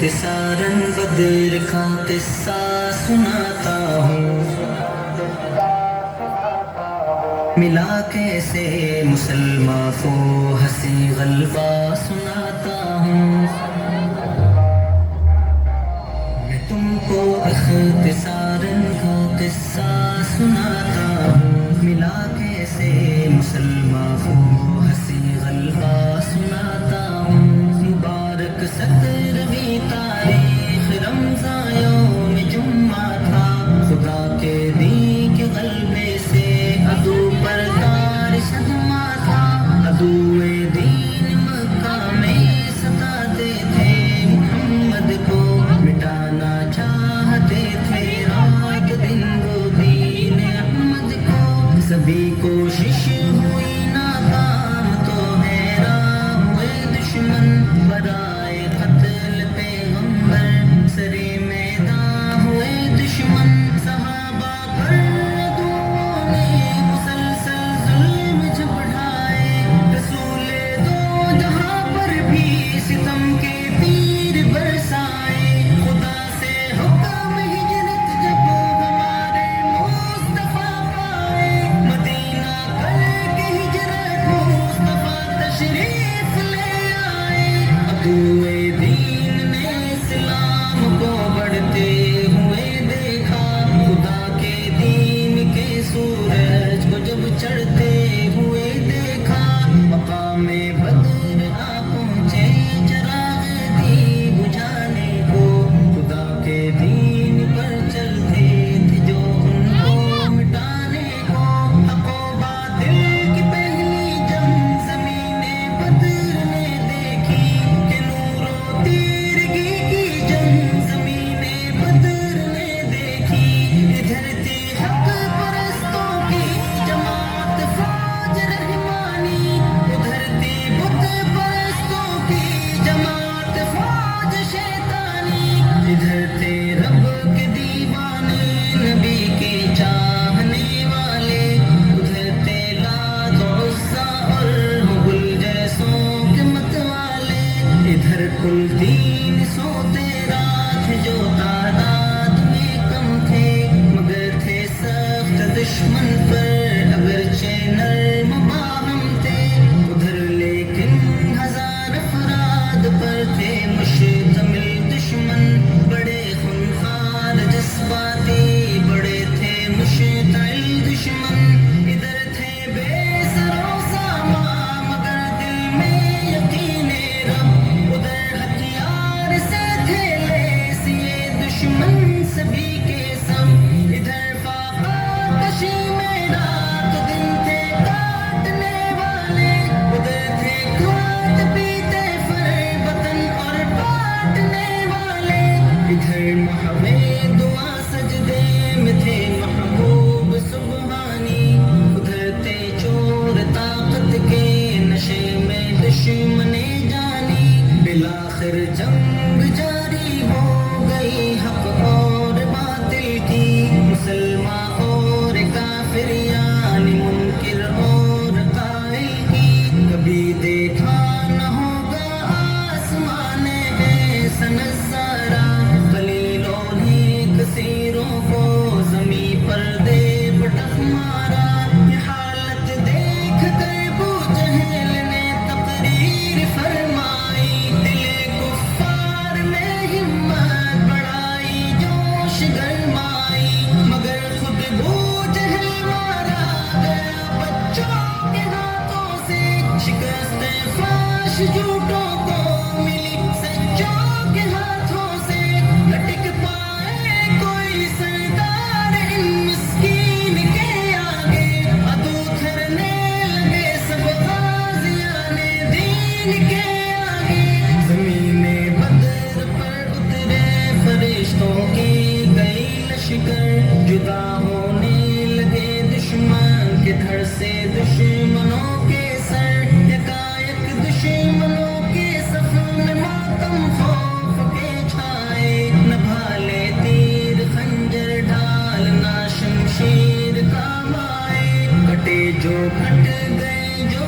اختصاراً بدر کا قصہ سناتا ہوں، ملا کیسے مسلمان کو ہنسی غلبہ سناتا ہوں۔ میں تم کو اختصاراً کا قصہ سناتا ہوں، ملا کیسے مسلمان کو ہنسی غلبہ سناتا ہوں۔ مبارک 17ویں تاریخ رمضان یوم جمعہ تھا، خدا کے دین کے غلبے سے عدو پر تار صدمہ تھا۔ عدو دین مکہ میں ستاتے تھے، محمد کو مٹانا چاہتے تھے، رات دن وہ دین احمد کو سبھی کوشش ہوئی ناکام، تو حیران ہوئے دشمن برائے قتل پیغمبر، سرے میدان ہوئے دشمن، صحابہ پر عدووں نے مسلسل ظلم جب ڈھائے، رسول دو جہاں پر بھی ستم کے تیر برسائے، خدا سے حکم ہجرت جب ہمارے مصطفیٰ پائے، مدینہ کر کے ہجرت مصطفیٰ تشریف لے آئے، عدو دین نے اسلام کو بڑھتے ہوئے دیکھا، خدا کے دین کے سورج کو جب چڑھتے ہوئے دیکھا، مقام بدر آ پہنچے چراغ دی بجھانے کو، خدا کے دین پر چلتے تھے جو ان کو مٹانے کو، حق و باطل کی پہلی جنگ زمین بدر نے دیکھی، کہ نور و تیرگی کی جنگ زمین بدر نے دیکھی، ادھر تھی حق پرستوں کی جماعت فوج رحمانی، ادھر تھی بت پرستوں کی جماعت فوج شیطانی، ادھر تھے رب کے دیوانے نبی کے چاہنے والے، ادھر تھے لات و عزا اور حبل جیسوں کے مت والے، ادھر کل 313 تھے جو تعداد میں کم تھے، مگر تھے سخت دشمن پر اگرچہ نرم باہم تھے، ادھر لیکن 1000 افراد پر تھے مشتمل دشمن، بڑے خونخوار جذباتی بڑے تھے مشتعل دشمن، ادھر تھے بے سر و سامان مگر دل میں یقین رب، ادھر ہتھیار سے تھے لیس یہ دشمن سبھی کے سب، ادھر فاقہ کشی میں رات دن تھے کاٹنے والے، ادھر تھے کھات پیتے فر وطن اور بانٹنے والے، ادھر محو دعا سجدے میں تھے محبوب سبحانی، ادھر تھے چور طاقت کے نشے میں دشمن جانی، بالآخر جنگ جاری ہو گئی حق اور باطل کی، مسلمان اور کافر یعنی منکر اور قائل کی، کبھی دیکھا نہ ہوگا آسمان ایسا نظارہ، قلیلوں نے کثیروں کو زمیں پر دے پٹک مارا، یہ حالت دیکھ کر ابو جہل نے تقریر فرمائی، دل کفار میں ہمت بڑھائی جوش گرمائی، مگر خود ابو جہل مارا گیا بچوں کے ہاتھوں سے، شکست فاش جھوٹوں کو ملی سچوں کے ہاتھوں سے، لٹک پائے کوئی سردار ان مسکین کے آگے، عدو تھرنے لگے سب غازیان دین کے آگے، زمین بدر پر اترے فرشتوں کی گئی لشکر، جدا ہونے لگے دشمن کے دھڑ سے دشمنوں کے سر، یکایک دشمنوں کے صف میں ماتم خوف کے چھائے، نہ بھالے تیر خنجر ڈھال نہ شمشیر کام آئے، کٹے جو کٹ گئے جو